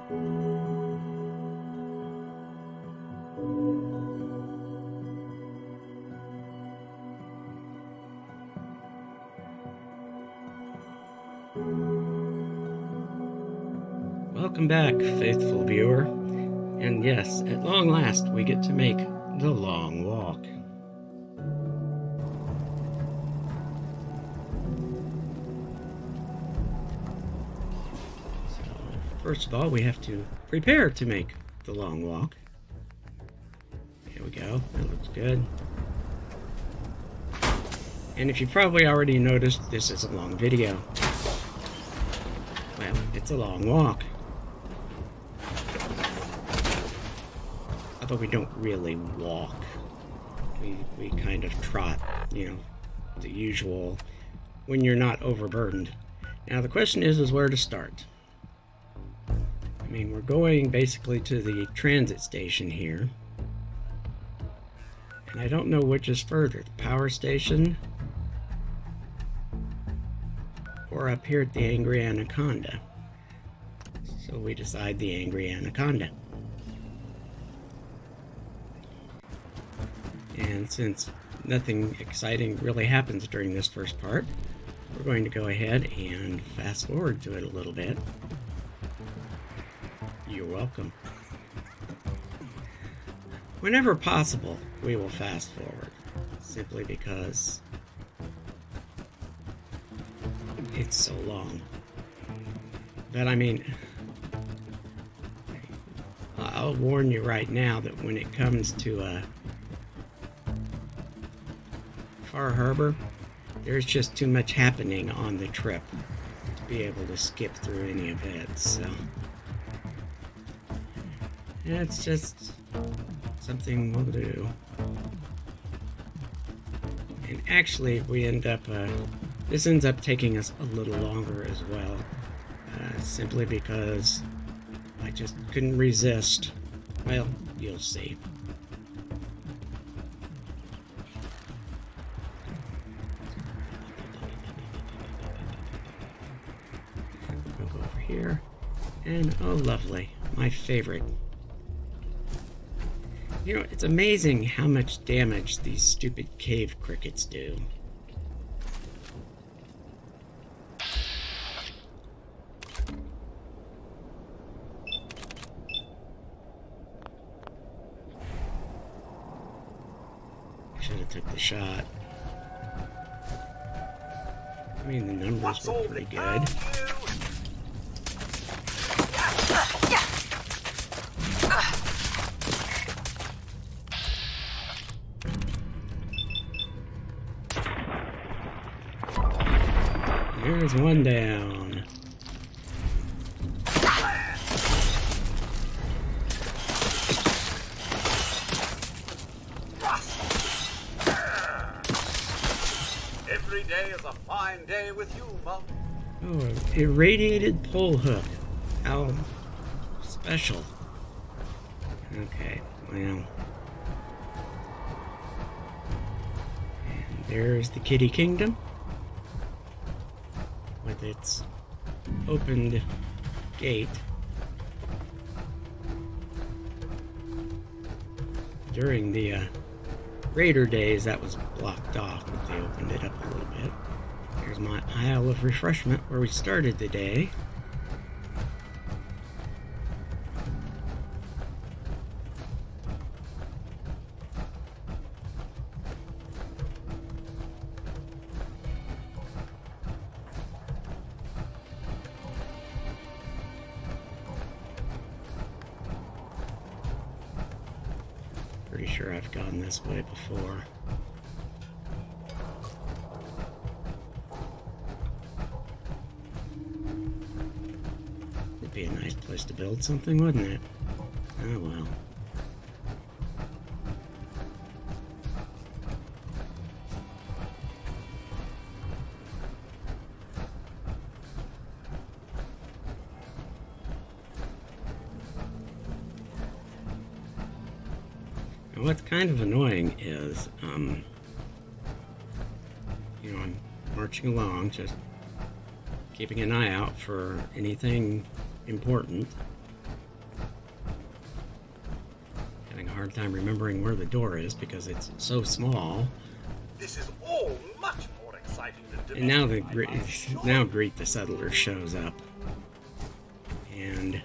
Welcome back, faithful viewer. And yes, at long last, we get to make the long walk. So, first of all, we have to prepare to make the long walk. Here we go. That looks good. And if you probably already noticed, this is a long video. Well, it's a long walk. Although we don't really walk. We kind of trot, you know, the usual when you're not overburdened. Now the question is where to start. I mean, we're going basically to the transit station here. And I don't know which is further, the power station or up here at the Angry Anaconda. So we decide the Angry Anaconda. And since nothing exciting really happens during this first part, we're going to go ahead and fast forward to it a little bit. You're welcome. Whenever possible, we will fast forward, simply because it's so long. But I mean, I'll warn you right now that when it comes to Far Harbor, there's just too much happening on the trip to be able to skip through any of it, so it's just something we'll do. And actually, we end up this ends up taking us a little longer as well, simply because I just couldn't resist. Well, you'll see. Here, and oh lovely, my favorite. You know, it's amazing how much damage these stupid cave crickets do. Should have took the shot. I mean, the numbers were pretty good. There's one down. Every day is a fine day with you, Mom. Oh, irradiated pole hook. How special. Okay, well. And there's the Kitty Kingdom with its opened gate. During the Raider days, that was blocked off, but they opened it up a little bit. Here's my Isle of Refreshment, where we started the day. Pretty sure I've gone this way before. It'd be a nice place to build something, wouldn't it? Oh well. And what's kind of annoying is, you know, I'm marching along, just keeping an eye out for anything important. hard time remembering where the door is because it's so small. This is all much more exciting than And now Greet the Settler shows up. And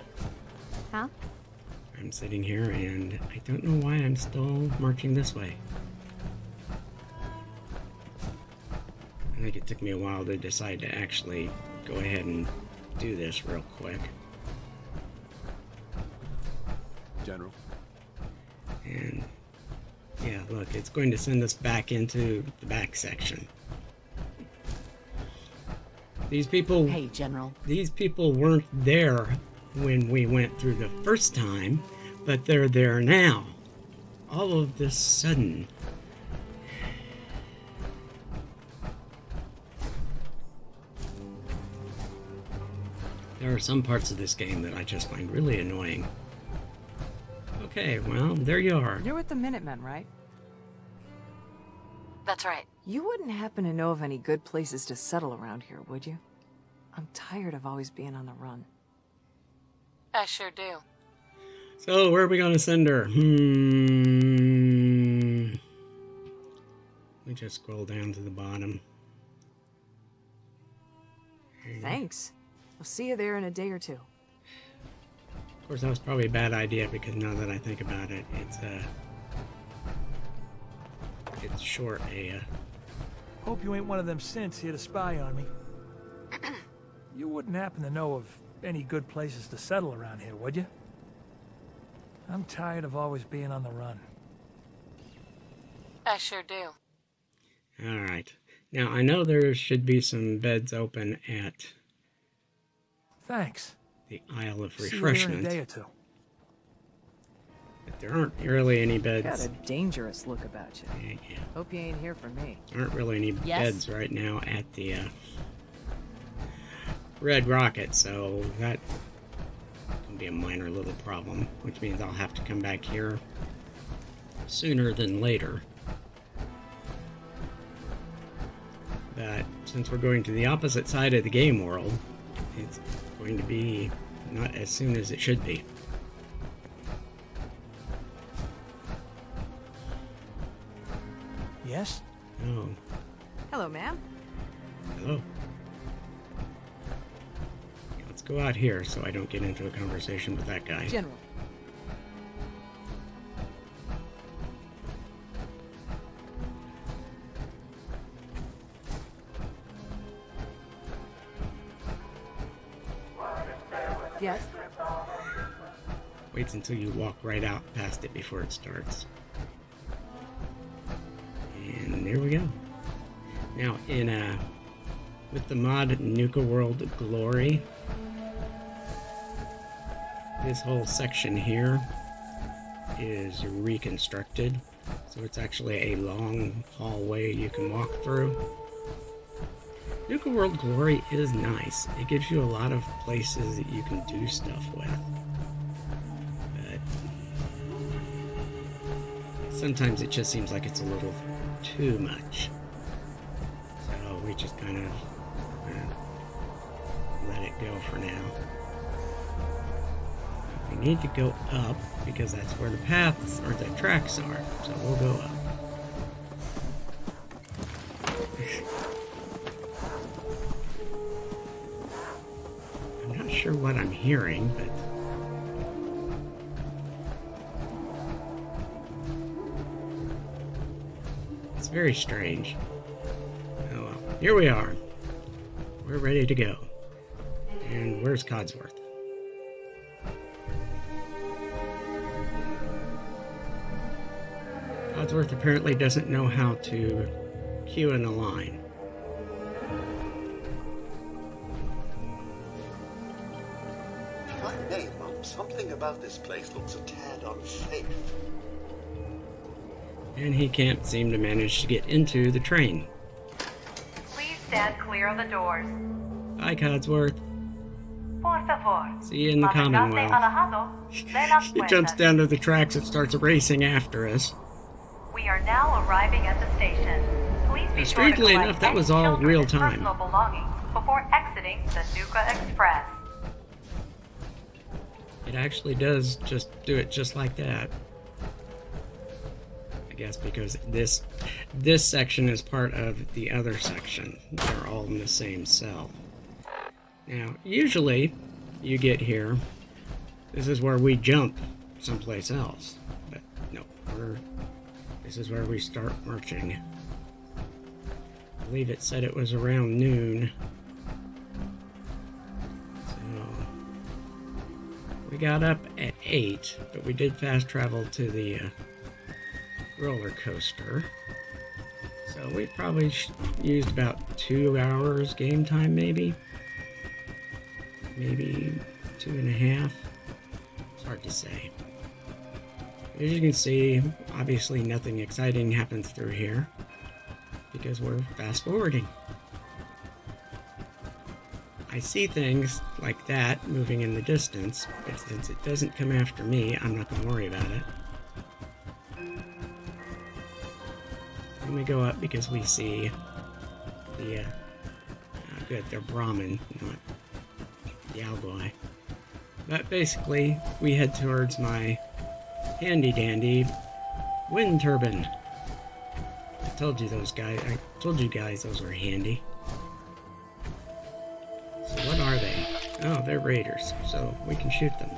Huh? I'm sitting here and I don't know why I'm still marching this way. I think it took me a while to decide to actually go ahead and do this real quick. General. And yeah, look, it's going to send us back into the back section. These people... Hey, General. These people weren't there when we went through the first time, but they're there now. All of this sudden. There are some parts of this game that I just find really annoying. Okay, well, there you are. You're with the Minutemen, right? That's right. You wouldn't happen to know of any good places to settle around here, would you? I'm tired of always being on the run. I sure do. So, where are we going to send her? Let me just scroll down to the bottom. Thanks. I'll see you there in a day or two. Of course, that was probably a bad idea because now that I think about it, it's short a. Hope you ain't one of them synths here to spy on me. You wouldn't happen to know of any good places to settle around here, would you? I'm tired of always being on the run. I sure do. Alright. Now, I know there should be some beds open at Thanks. the Isle of See you here in Refreshment. a day or two. But there aren't really any Got beds. a dangerous look about you. Yeah. Hope you ain't here for me. Aren't really any Yes. beds right now at the Red Rocket, so that can be a minor little problem, which means I'll have to come back here sooner than later. But since we're going to the opposite side of the game world, it's going to be not as soon as it should be. Yes? Oh, Hello, ma'am. hello. Let's go out here so I don't get into a conversation with that guy. General. Yes? Waits until you walk right out past it before it starts. And there we go. Now, with the mod Nuka World Glory, this whole section here is reconstructed, so it's actually a long hallway you can walk through. Nuka World Glory is nice. It gives you a lot of places that you can do stuff with. But sometimes it just seems like it's a little too much. So we just kind of let it go for now. We need to go up because that's where the paths or the tracks are. So we'll go up. I'm not sure what I'm hearing, but it's very strange. Oh well, here we are. We're ready to go. And where's Codsworth? Codsworth apparently doesn't know how to queue in a line. If I may, Mum, something about this place looks a tad unsafe. And he can't seem to manage to get into the train. Please stand clear of the doors. Bye, Codsworth. Por favor. See you in the Commonwealth. He jumps down to the tracks and starts racing after us. We are now arriving at the station. Please be sure to Strangely collect enough, that any was all children real and time. personal belongings before exiting the Nuka Express. It actually does just do it just like that. guess because this section is part of the other section. They're all in the same cell. Now, usually, you get here, this is where we jump someplace else. But no, this is where we start marching. I believe it said it was around noon. So, we got up at 8, but we did fast travel to the roller coaster. So we probably used about 2 hours game time, maybe 2.5. It's hard to say. As you can see, obviously nothing exciting happens through here because we're fast forwarding. I see things like that moving in the distance, but since it doesn't come after me, I'm not going to worry about it. And we go up because we see the, good, they're Brahmin, not Yalgoi. But basically, we head towards my handy-dandy wind turbine. I told you guys those were handy. So what are they? Oh, they're raiders, so we can shoot them.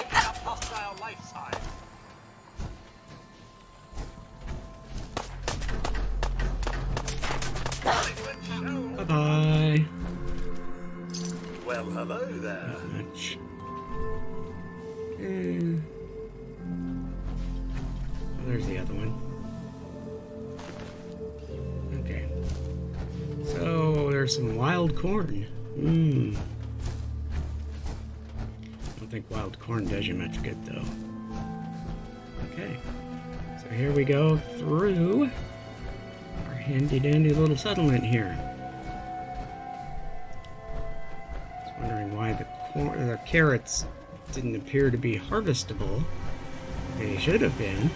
Hostile life sign. Bye-bye. Well, hello there. Not much. Oh, there's the other one. Okay. So, there's some wild corn. I don't think wild corn does you much good, though. Okay. So here we go through our handy-dandy little settlement here. Wondering why the carrots didn't appear to be harvestable. They should have been.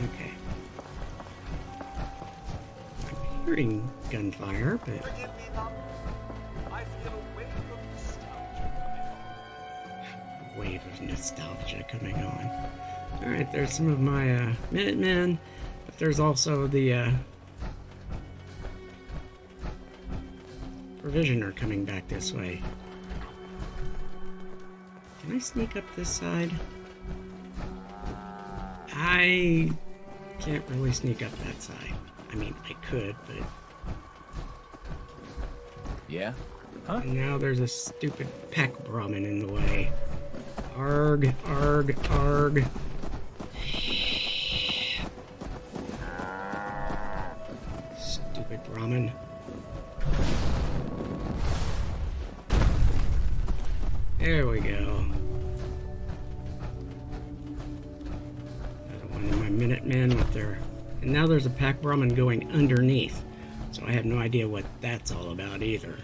Okay. I'm hearing gunfire, but Forgive me, Mom. I feel a wave of nostalgia coming on. wave of nostalgia coming on. Alright, there's some of my Minutemen, but there's also the Provisioner coming back this way. Can I sneak up this side? I can't really sneak up that side. I mean, I could, but... Yeah? And now there's a stupid pack Brahmin in the way. Arg, arg, arg. Stupid Brahmin. There we go. Another one of my Minutemen with their... And now there's a pack Brahmin going underneath. So I have no idea what that's all about either.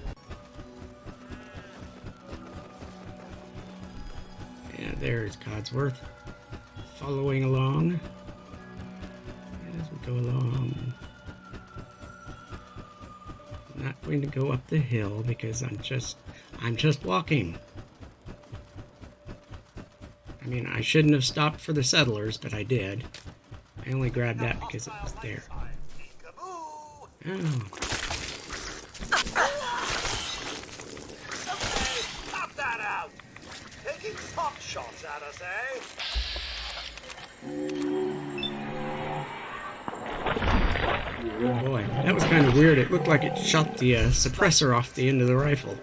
Yeah, there's Codsworth. Following along. As we go along. I'm not going to go up the hill because I'm just walking. I mean, I shouldn't have stopped for the settlers, but I did. I only grabbed that because it was there. Oh. Pop that out! Taking pot shots at us, eh? Boy, that was kind of weird. It looked like it shot the suppressor off the end of the rifle.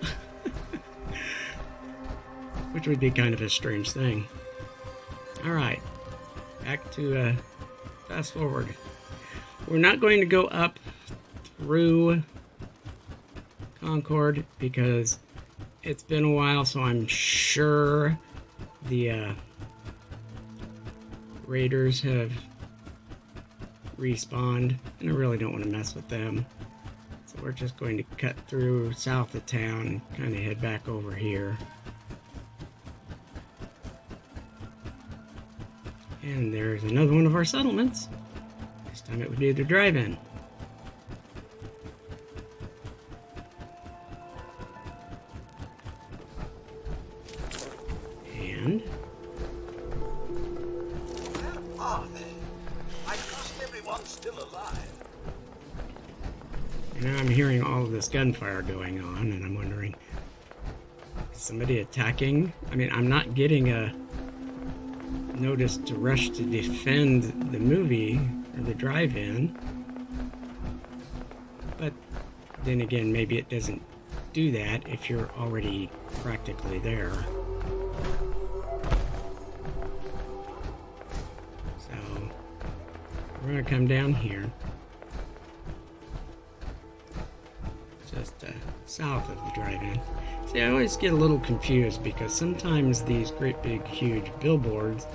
Which would be kind of a strange thing. Alright, back to fast forward. We're not going to go up through Concord because it's been a while, so I'm sure the raiders have respawned, and I really don't want to mess with them. So we're just going to cut through south of town and kind of head back over here. And there's another one of our settlements. This time it would be the drive-in. And... Where are they? this gunfire going on, and I'm wondering, is somebody attacking? I mean, I'm not getting a notice to rush to defend the movie or the drive-in, but then again, maybe it doesn't do that if you're already practically there. So we're going to come down here, just south of the drive-in. See, I always get a little confused because sometimes these great big huge billboards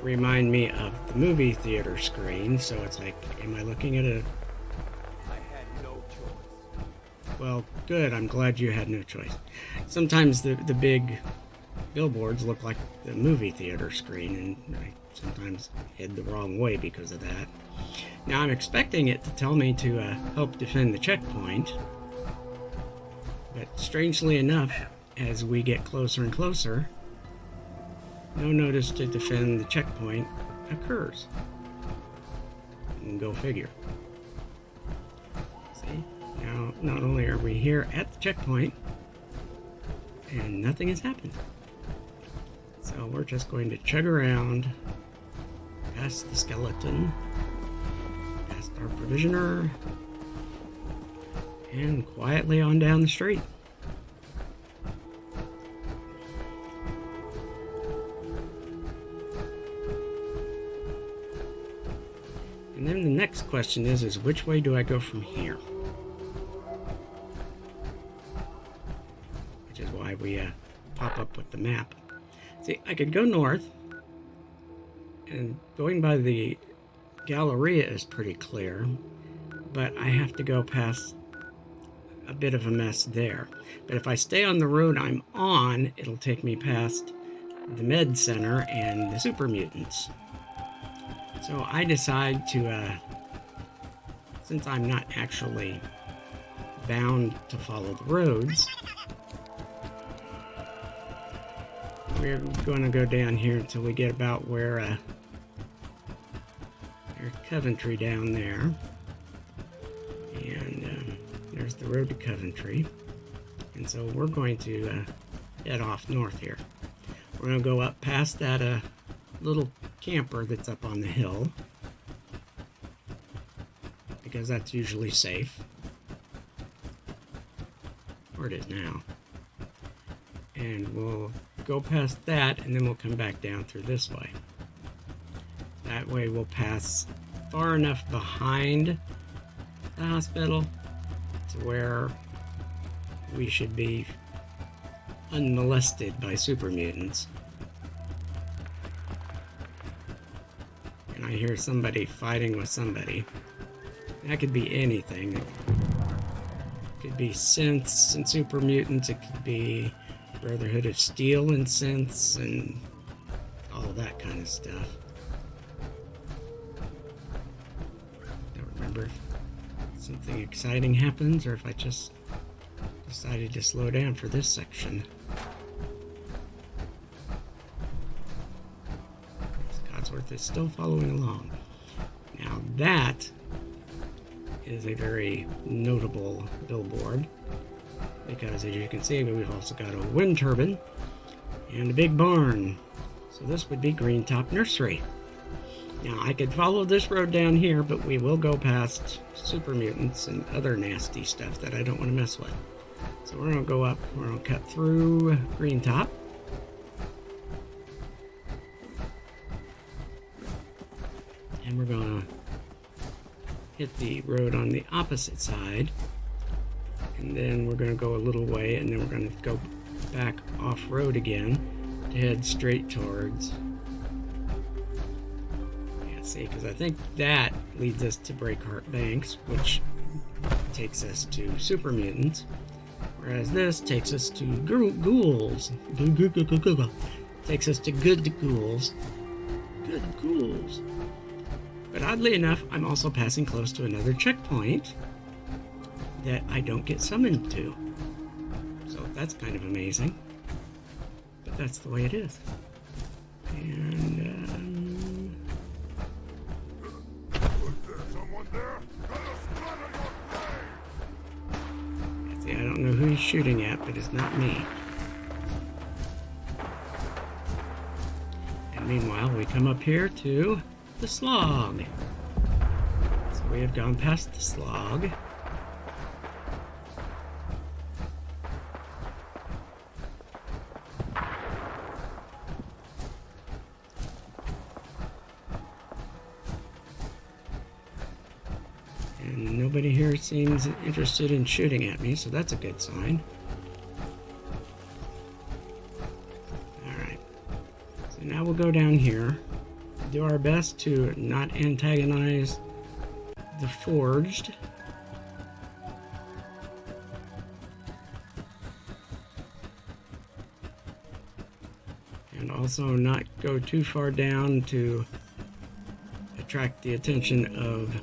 remind me of the movie theater screen, so it's like, am I looking at a... I had no choice. Well, good, I'm glad you had no choice. Sometimes the big billboards look like the movie theater screen, and I sometimes head the wrong way because of that. Now I'm expecting it to tell me to help defend the checkpoint, but strangely enough, as we get closer and closer, no notice to defend the checkpoint occurs. And go figure. See? Now, not only are we here at the checkpoint, and nothing has happened. So we're just going to chug around, past the skeleton, past our provisioner, and quietly on down the street. And then the next question is which way do I go from here? Which is why we pop up with the map. See, I could go north, and going by the Galleria is pretty clear, but I have to go past a bit of a mess there. But if I stay on the road I'm on, it'll take me past the Med Center and the Super Mutants. So I decide to, since I'm not actually bound to follow the roads, we're going to go down here until we get about where there's Coventry down there. And there's the road to Coventry. And so we're going to head off north here. We're going to go up past that little camper that's up on the hill, because that's usually safe. Or it is now. And we'll go past that, and then we'll come back down through this way. That way we'll pass far enough behind the hospital to where we should be unmolested by super mutants. And I hear somebody fighting with somebody. That could be anything. It could be synths and super mutants. It could be Brotherhood of Steel and synths and all that kind of stuff. Don't remember if something exciting happens or if I just decided to slow down for this section. Codsworth is still following along. Now that is a very notable billboard, because as you can see, we've also got a wind turbine and a big barn. So this would be Green Top Nursery. Now I could follow this road down here, but we will go past super mutants and other nasty stuff that I don't want to mess with. So we're going to go up, we're going to cut through Green Top. And we're going to hit the road on the opposite side. And then we're going to go a little way, and then we're going to go back off-road again to head straight towards... Yeah, see, because I think that leads us to Breakheart Banks, which takes us to super mutants. Whereas this takes us to ghouls. Takes us to good ghouls. Good ghouls. But oddly enough, I'm also passing close to another checkpoint that I don't get summoned to. So that's kind of amazing. But that's the way it is. And, Was there someone there? who he's shooting at, but it's not me. And meanwhile, we come up here to the slog. So we have gone past the slog. And nobody here seems interested in shooting at me, so that's a good sign. Alright. So now we'll go down here. Do our best to not antagonize the Forged. And also not go too far down to attract the attention of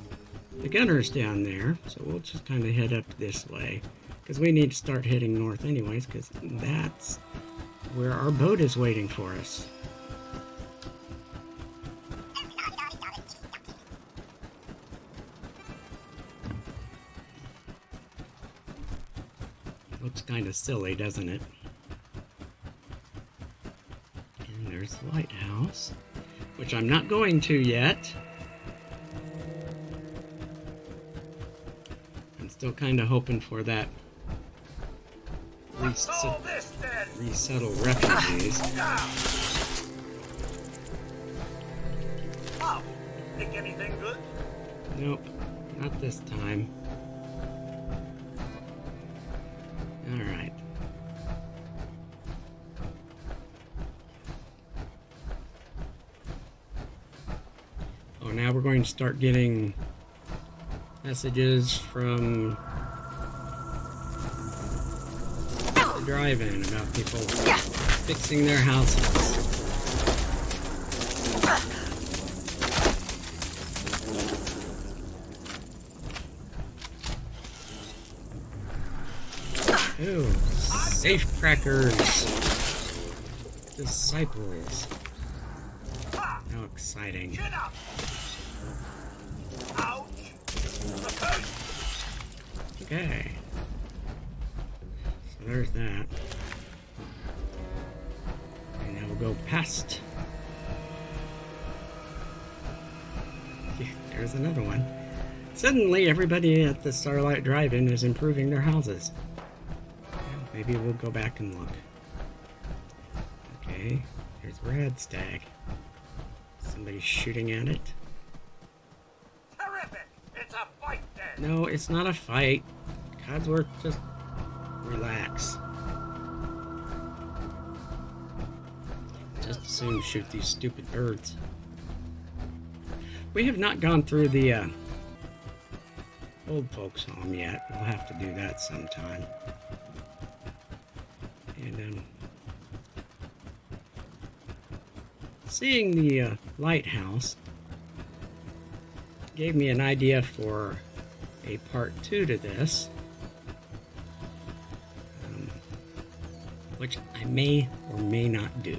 the gunners down there. So we'll just kind of head up this way, because we need to start heading north anyways, because that's where our boat is waiting for us. Looks kind of silly, doesn't it? And there's the lighthouse, which I'm not going to yet. I'm still kind of hoping for that resettle refugees. Oh, think anything good? Nope, not this time. Alright. Oh, now we're going to start getting messages from the drive-in about people fixing their houses. Ooh, safe crackers. Disciples. How exciting. Okay. So there's that. And now we'll go past. Yeah, there's another one. Suddenly, everybody at the Starlight Drive-In is improving their houses. Maybe we'll go back and look. Okay, there's Red Stag. Somebody's shooting at it. Terrific! It's a fight then! No, it's not a fight. Codsworth, just relax. Just as soon shoot these stupid birds. We have not gone through the old folks' home yet. We'll have to do that sometime. And seeing the lighthouse gave me an idea for a part 2 to this, which I may or may not do,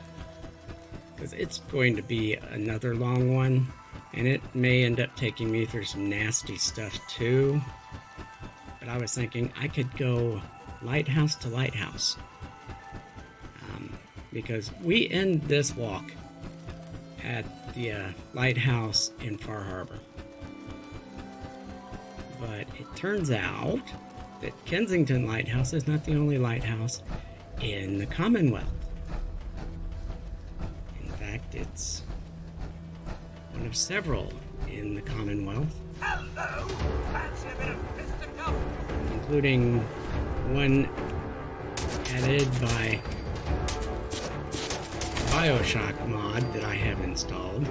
because it's going to be another long one, and it may end up taking me through some nasty stuff too. But I was thinking I could go lighthouse to lighthouse. Because we end this walk at the lighthouse in Far Harbor. But it turns out that Kensington Lighthouse is not the only lighthouse in the Commonwealth. In fact, it's one of several in the Commonwealth. Hello! Fancy a bit of fisticuff? Including one added by BioShock mod that I have installed.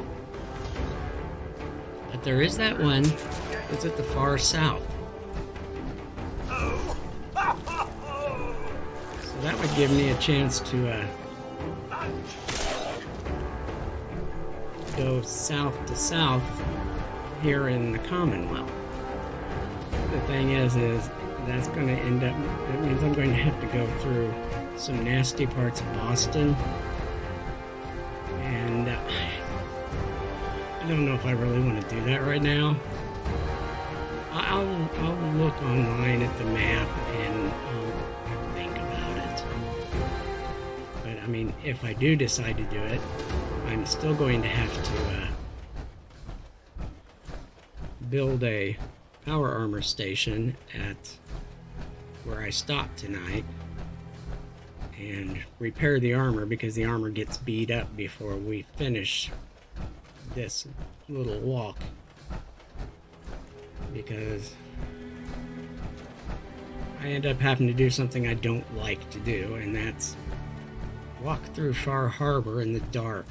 But there is that one that's at the far south. Oh! So that would give me a chance to go south to south here in the Commonwealth. The thing is that's going to end up, that means I'm going to have to go through some nasty parts of Boston. And I don't know if I really want to do that right now. I'll look online at the map and I'll think about it. But I mean, if I do decide to do it, I'm still going to have to build a power armor station at where I stopped tonight and repair the armor, because the armor gets beat up before we finish this little walk, because I end up having to do something I don't like to do, and that's walk through Far Harbor in the dark.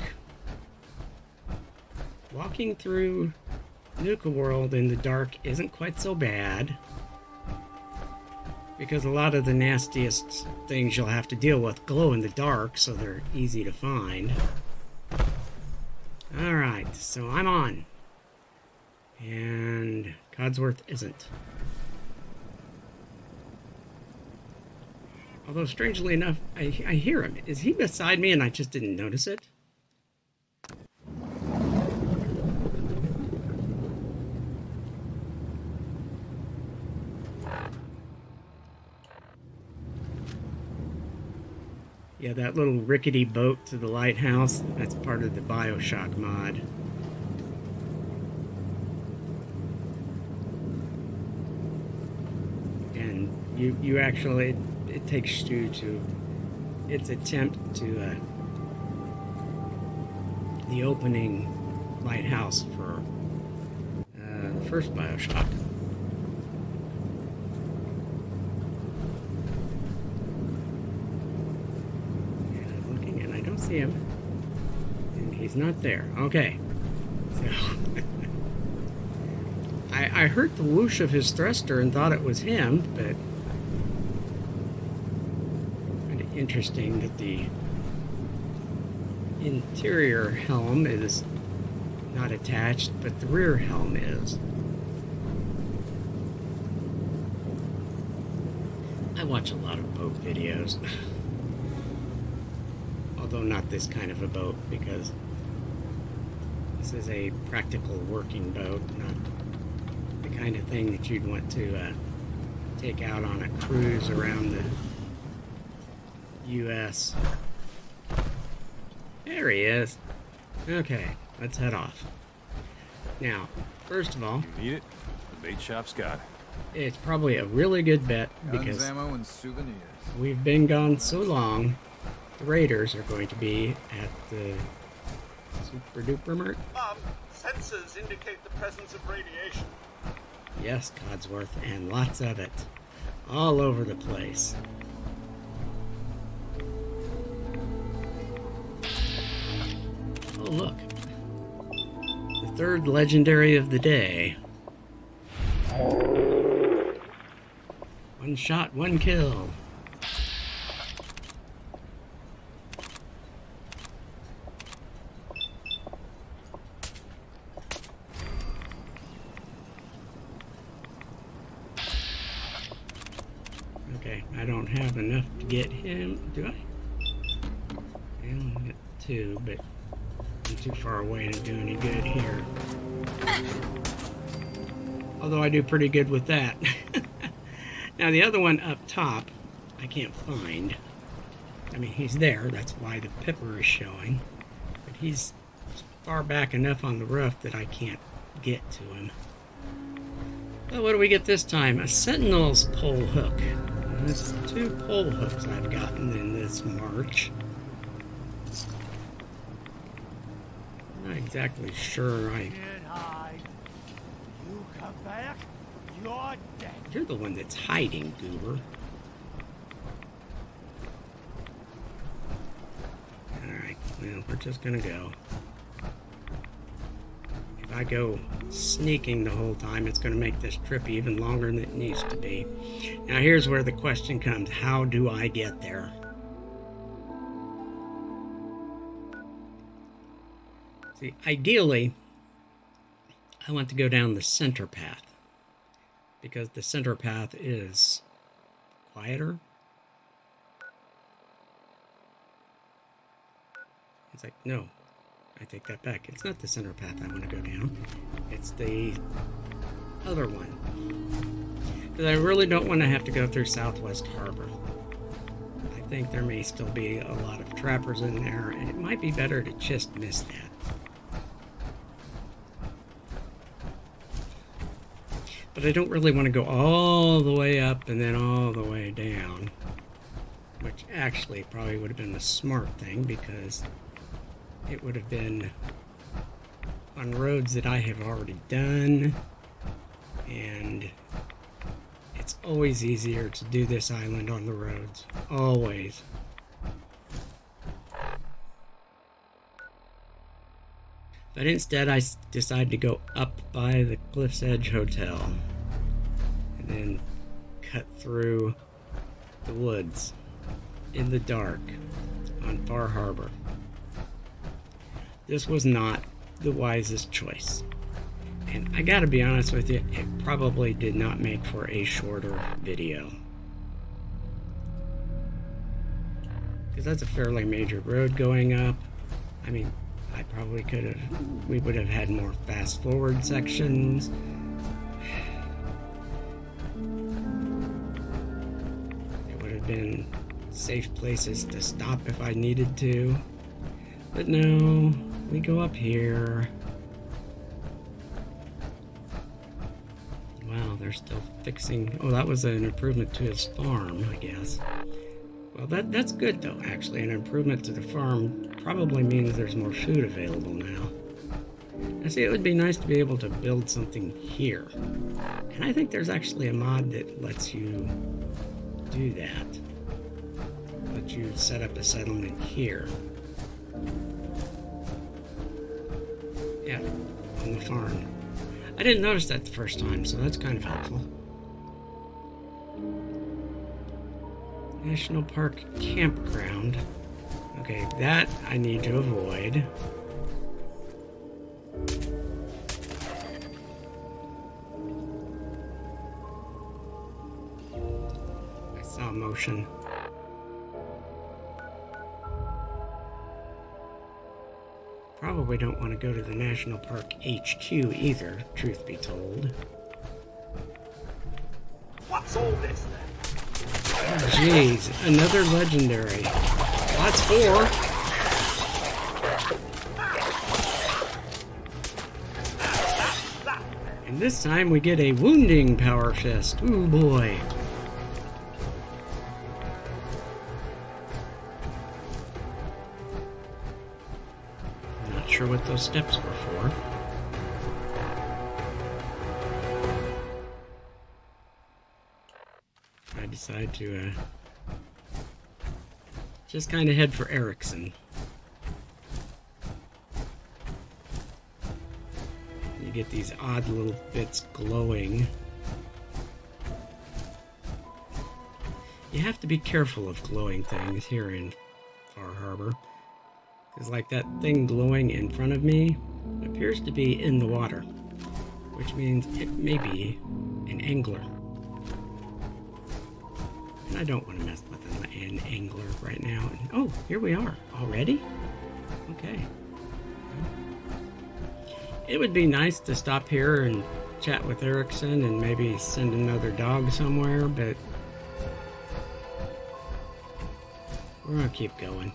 Walking through Nuka World in the dark isn't quite so bad, because a lot of the nastiest things you'll have to deal with glow in the dark, so they're easy to find. Alright, so I'm on. And Codsworth isn't. Although, strangely enough, I hear him. Is he beside me and I just didn't notice it? Yeah, that little rickety boat to the lighthouse, that's part of the BioShock mod. And you actually, it takes you to its attempt to the opening lighthouse for the first BioShock. See him, and he's not there. Okay, so I heard the whoosh of his thruster and thought it was him, but kind of interesting that the interior helm is not attached, but the rear helm is. I watch a lot of boat videos. Although not this kind of a boat, because this is a practical working boat, not the kind of thing that you'd want to take out on a cruise around the U.S. There he is. Okay, let's head off. Now, first of all, you need it? The bait shop's got it. It's probably a really good bet, because ammo and souvenirs. We've been gone so long. The raiders are going to be at the Super Duper Mart. Sensors indicate the presence of radiation. Yes, Codsworth, and lots of it. All over the place. Oh, look. The third legendary of the day. One shot, one kill. I don't have enough to get him, do I? I only get two, but I'm too far away to do any good here. Although I do pretty good with that. Now the other one up top, I can't find. I mean, he's there, that's why the pipper is showing. But he's far back enough on the roof that I can't get to him. Well, what do we get this time? A Sentinel's pole hook. That's 2 pole hooks I've gotten in this march. I'm not exactly sure I... You come back, you're dead. You're the one that's hiding, Goober. Alright, well, we're just gonna go. If I go sneaking the whole time, it's going to make this trip even longer than it needs to be. Now here's where the question comes. How do I get there? See, ideally, I want to go down the center path, because the center path is quieter. It's like, no. I take that back. It's not the center path I want to go down. It's the other one. Because I really don't want to have to go through Southwest Harbor. I think there may still be a lot of trappers in there, and it might be better to just miss that. But I don't really want to go all the way up and then all the way down. Which actually probably would have been the smart thing, because it would have been on roads that I have already done. And it's always easier to do this island on the roads. Always. But instead I decided to go up by the Cliff's Edge Hotel. And then cut through the woods in the dark on Far Harbor. This was not the wisest choice. And I gotta be honest with you, it probably did not make for a shorter video. Because that's a fairly major road going up. I mean, I probably could have, we would have had more fast forward sections. It would have been safe places to stop if I needed to. But no, we go up here. Wow, they're still fixing... Oh, that was an improvement to his farm, I guess. Well, that's good, though, actually. An improvement to the farm probably means there's more food available now. I see, it would be nice to be able to build something here. And I think there's actually a mod that lets you do that. Lets you set up a settlement here. Yeah, on the farm. I didn't notice that the first time, so that's kind of helpful. National Park Campground. Okay, that I need to avoid. I saw motion. Probably don't want to go to the National Park HQ either, truth be told. What's all this then? Oh, jeez, another legendary. Well, that's 4. And this time we get a wounding power fist. Ooh boy. Not sure what those steps were for. I decide to just kind of head for Erickson. You get these odd little bits glowing. You have to be careful of glowing things here in Far Harbor. Because like that thing glowing in front of me appears to be in the water. Which means it may be an angler. I don't want to mess with an angler right now. Oh, here we are. Already? Okay. It would be nice to stop here and chat with Erickson and maybe send another dog somewhere, but we're going to keep going.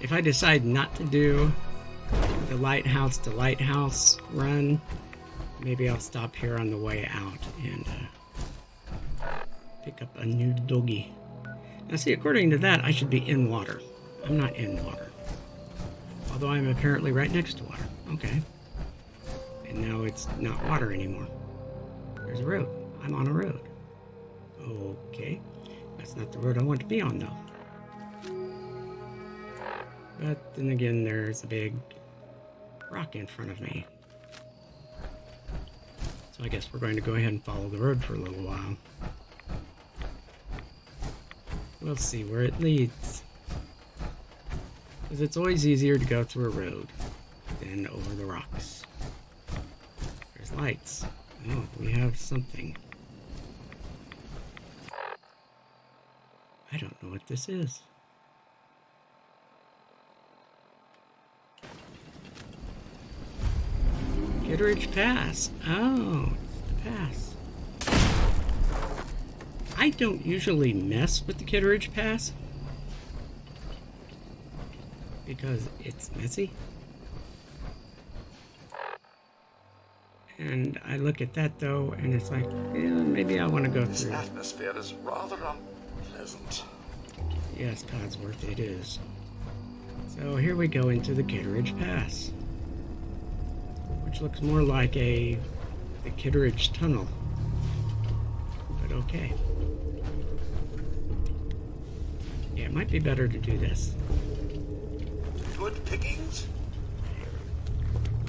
If I decide not to do the lighthouse to lighthouse run, maybe I'll stop here on the way out and pick up a new doggy. Now see, according to that, I should be in water. I'm not in water. Although I'm apparently right next to water. Okay. And now it's not water anymore. There's a road. I'm on a road. Okay. That's not the road I want to be on, though. But then again, there's a big rock in front of me. So I guess we're going to go ahead and follow the road for a little while. We'll see where it leads. Because it's always easier to go through a road than over the rocks. There's lights. Oh, we have something. I don't know what this is. Kitteridge Pass. Oh, the pass. I don't usually mess with the Kitteridge Pass because it's messy. And I look at that though, and it's like, yeah, maybe I want to go This through. atmosphere is rather unpleasant. Yes, Codsworth, it is. So here we go into the Kitteridge Pass, which looks more like the Kitteridge Tunnel. But okay. Yeah, it might be better to do this. Good pickings?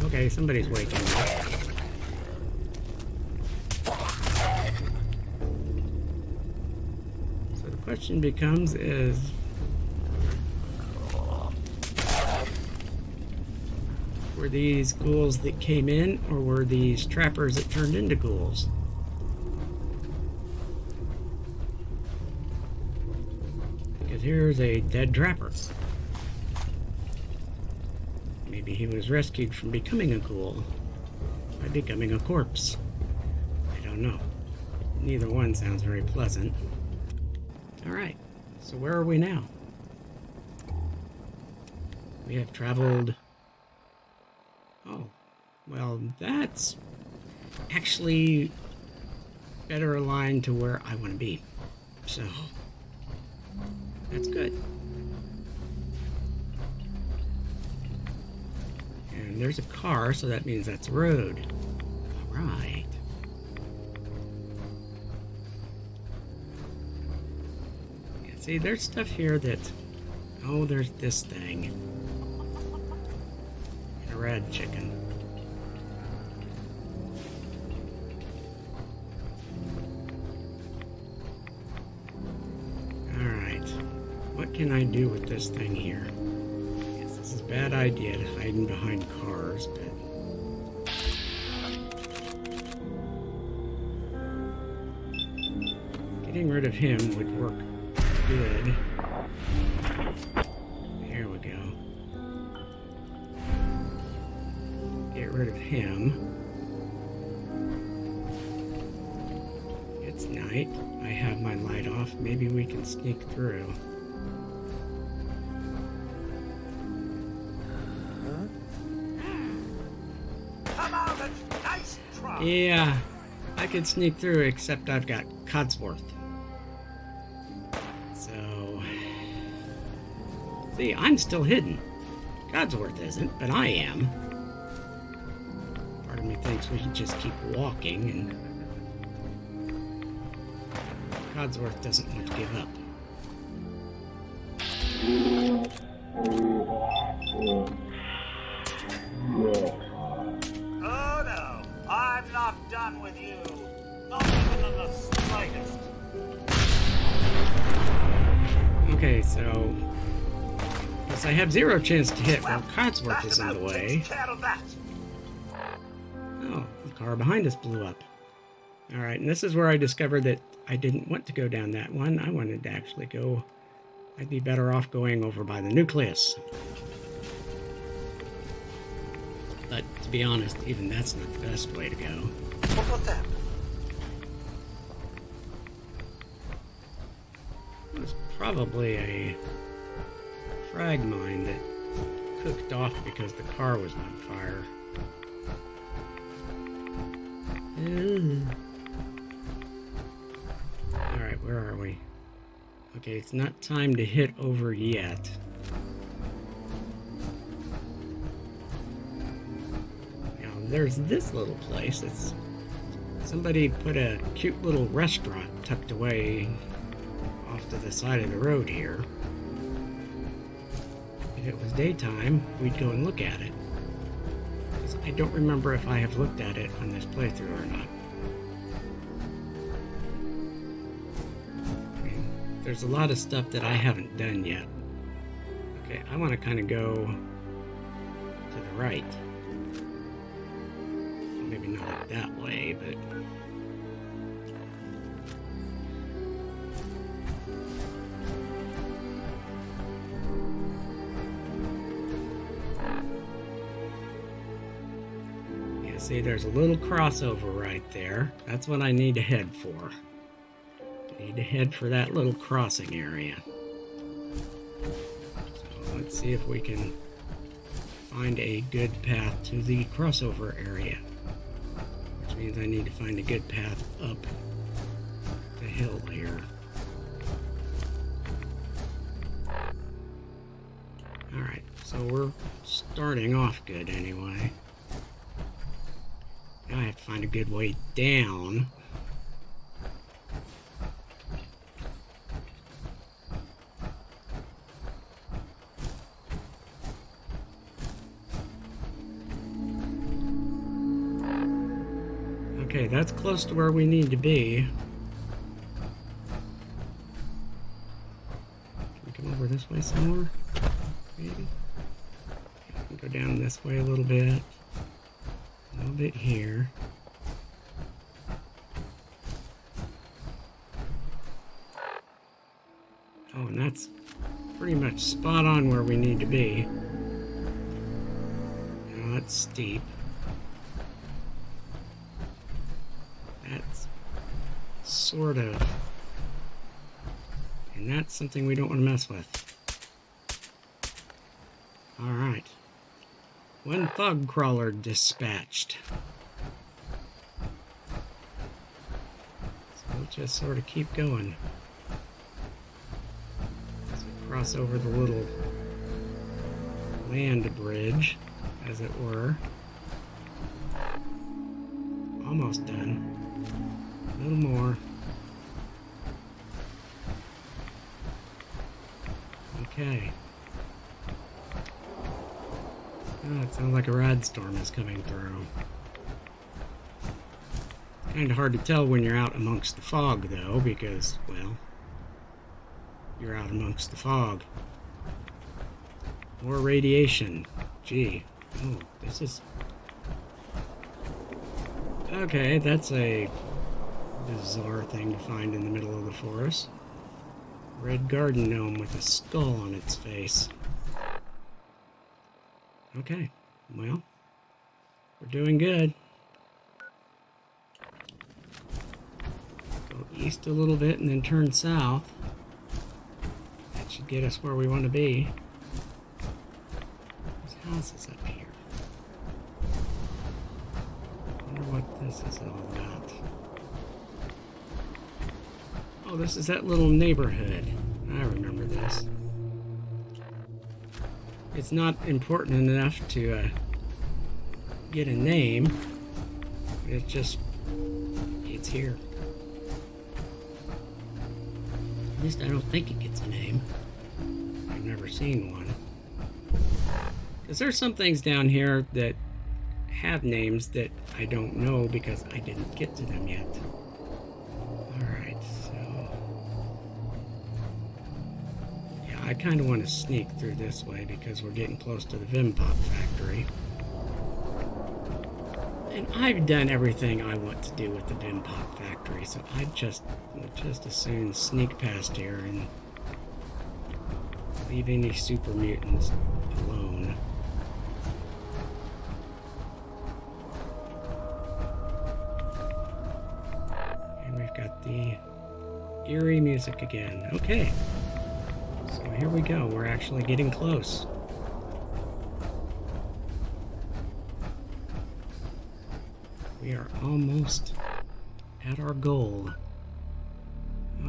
Okay, somebody's waking up. So the question becomes is, were these ghouls that came in, or were these trappers that turned into ghouls? Because here's a dead trapper. Maybe he was rescued from becoming a ghoul by becoming a corpse. I don't know. Neither one sounds very pleasant. Alright, so where are we now? We have traveled... Oh, well, that's actually better aligned to where I want to be. So, that's good. And there's a car, so that means that's a road. Alright. Yeah, see, there's stuff here that... Oh, there's this thing. A red chicken. Alright. What can I do with this thing here? Yes, this is a bad idea to hide behind cars, but... Getting rid of him would work good. There we go. Get rid of him. It's night. I have my light off. Maybe we can sneak through. Come on, that's nice try. Yeah, I could sneak through, except I've got Codsworth. So... See, I'm still hidden. Codsworth isn't, but I am. Part of me thinks we should just keep walking, and... Codsworth doesn't want to give up. Oh no, I'm not done with you. Not even in the slightest. Okay, so... Guess I have zero chance to hit while Codsworth That is in the about way. takes care of that. Oh, the car behind us blew up. Alright, and this is where I discovered that I didn't want to go down that one. I wanted to actually go... I'd be better off going over by the nucleus. But, to be honest, even that's not the best way to go. What about that? It was probably a frag mine that cooked off because the car was on fire. Alright, where are we? Okay, it's not time to hit over yet. Now, there's this little place. It's... Somebody put a cute little restaurant tucked away off to the side of the road here. If it was daytime, we'd go and look at it. 'Cause I don't remember if I have looked at it on this playthrough or not. There's a lot of stuff that I haven't done yet. Okay, I want to kind of go to the right. Maybe not that way, but... See, there's a little crossover right there. That's what I need to head for. I need to head for that little crossing area. So let's see if we can find a good path to the crossover area. Which means I need to find a good path up the hill here. Alright, so we're starting off good anyway. Now I have to find a good way down. Okay, that's close to where we need to be. Can we come over this way some more? Maybe? Go down this way a little bit here. Oh, and that's pretty much spot on where we need to be. Now that's steep. That's sort of, and that's something we don't want to mess with. Alright. One fog crawler dispatched. So we'll just sort of keep going. So cross over the little land bridge, as it were. Almost done. A little more. Okay. Oh, it sounds like a rad storm is coming through. Kind of hard to tell when you're out amongst the fog, though, because, well, you're out amongst the fog. More radiation. Gee. Oh, this is... Okay, that's a bizarre thing to find in the middle of the forest. Red garden gnome with a skull on its face. Okay, well, we're doing good. Go east a little bit and then turn south. That should get us where we want to be. There's houses up here. I wonder what this is all about. Oh, this is that little neighborhood. I remember this. It's not important enough to get a name. It's just, it's here. At least I don't think it gets a name. I've never seen one. Because there's some things down here that have names that I don't know because I didn't get to them yet. Alright, so... yeah, I kind of want to sneak through this way because we're getting close to the Vim Pop factory. And I've done everything I want to do with the Vim Pop factory, so I'd just as soon sneak past here and leave any super mutants alone. And we've got the eerie music again. Okay, so here we go. We're actually getting close. We are almost at our goal.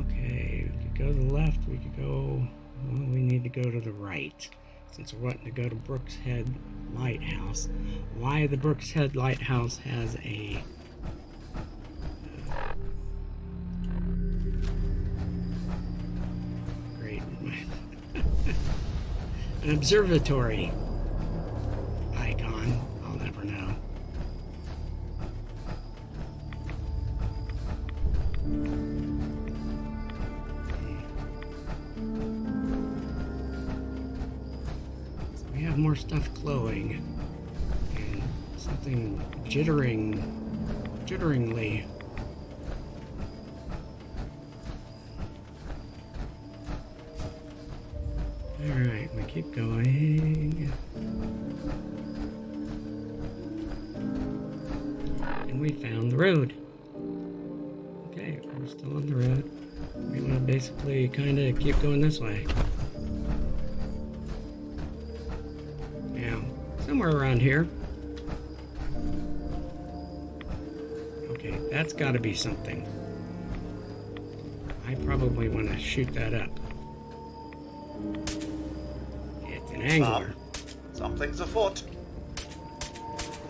Okay, we could go to the left, we could go... well, we need to go to the right, since we're wanting to go to Brooks Head Lighthouse. Why the Brooks Head Lighthouse has a... great... an observatory icon, I'll never know. More stuff glowing and something jitteringly. Alright, we keep going. we found the road. Okay, we're still on the road. We want to basically kind of keep going this way. Now, somewhere around here. Okay, that's got to be something. I probably want to shoot that up. It's an angler. Something's afoot.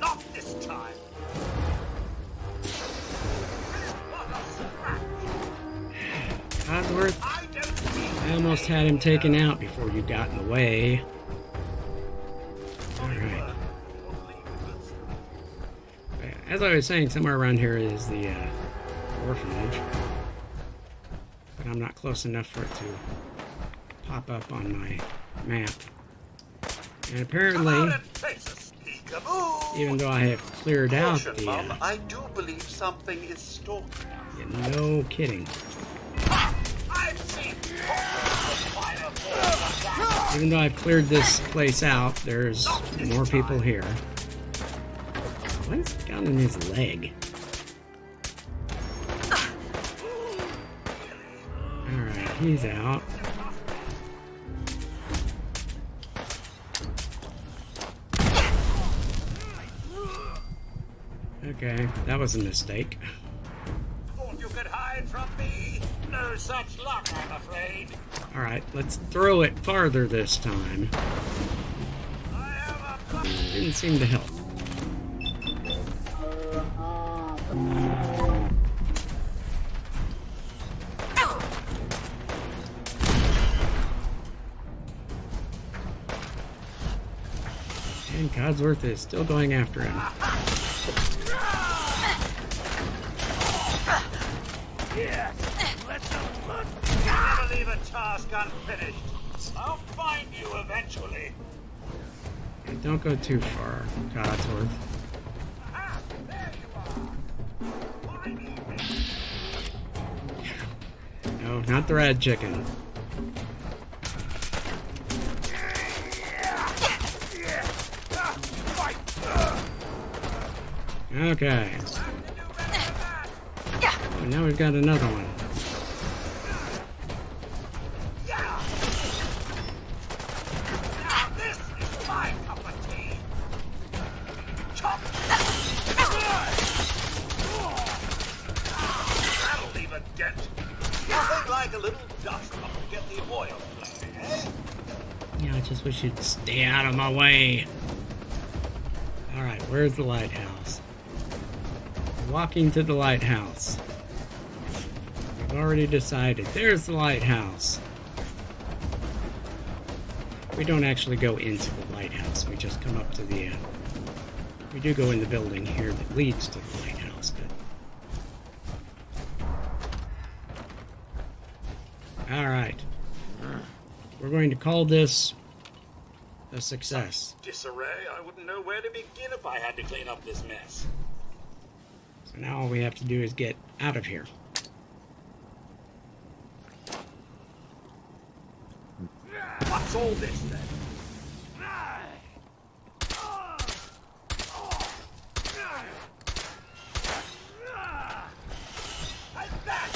Not this time. Codsworth, I don't see. I almost had him taken out before you got in the way. Alright. As I was saying, somewhere around here is the orphanage. But I'm not close enough for it to pop up on my map. And apparently, even though I have cleared out the... Mom, I do believe something is stalking. Yeah, no kidding. Even though I've cleared this place out, there's more people here. What's got in his leg? Alright, he's out. Okay, that was a mistake. Thought you could hide from me? No such luck, I'm afraid. Alright, let's throw it farther this time. Didn't seem to help. And Codsworth is still going after him. Never leave a task unfinished. I'll find you eventually. Okay, don't go too far, Codsworth. Ah, there you are. Why need me? No, not the red chicken. Okay. Oh, now we've got another one. Now this is my cup of tea. Chop. That'll leave a dent. Nothing like a little dust up to get the oil flowing, eh? Yeah, I just wish you'd stay out of my way. Alright, where's the lighthouse? Walking to the lighthouse. We've already decided. There's the lighthouse. We don't actually go into the lighthouse. We just come up to the... we do go in the building here that leads to the lighthouse, but... Alright. We're going to call this a success. Disarray, I wouldn't know where to begin if I had to clean up this mess. So now all we have to do is get out of here. What's all this then? Like that!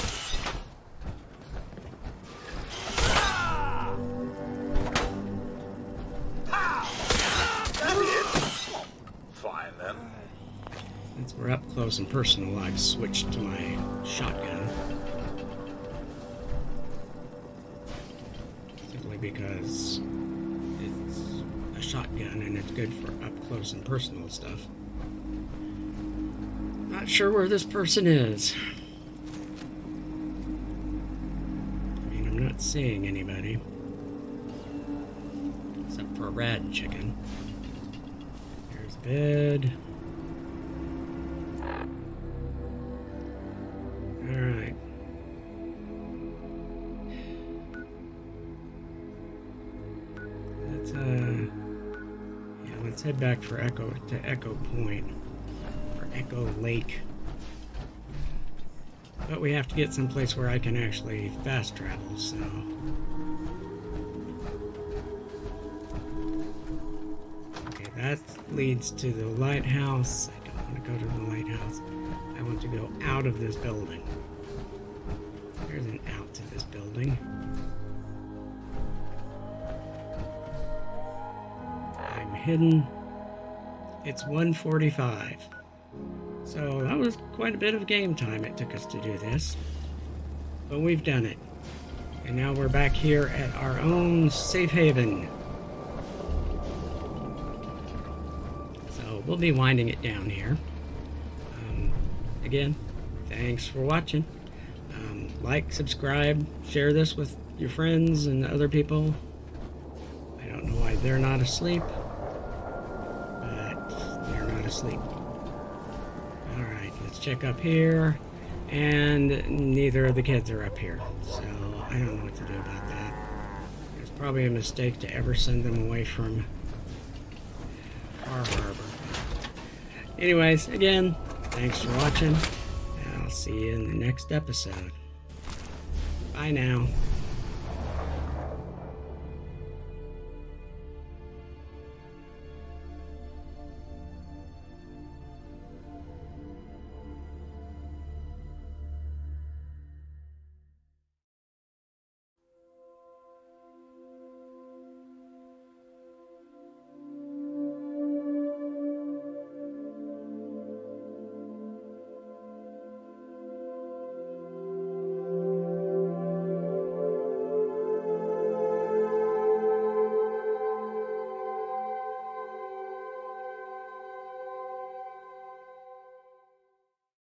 Fine then. Since we're up close and personal, I've switched to my shotgun. Simply because it's a shotgun and it's good for up close and personal stuff. Not sure where this person is. I mean, I'm not seeing anybody. Except for a rad chicken. There's bed. Alright. Let's head back for Echo Point. Or Echo Lake. But we have to get someplace where I can actually fast travel, so... Okay, that leads to the lighthouse. I don't want want to go to the lighthouse. I want to go out of this building. There's an out to this building. I'm hidden. It's 1:45. So that was quite a bit of game time it took us to do this. But we've done it. And now we're back here at our own safe haven. So we'll be winding it down here. Again, thanks for watching. Like, subscribe, share this with your friends and other people. I don't know why they're not asleep, but they're not asleep. Alright, let's check up here. And neither of the kids are up here, so I don't know what to do about that. It's probably a mistake to ever send them away from our harbor. Anyways, again, thanks for watching, and I'll see you in the next episode. Bye now.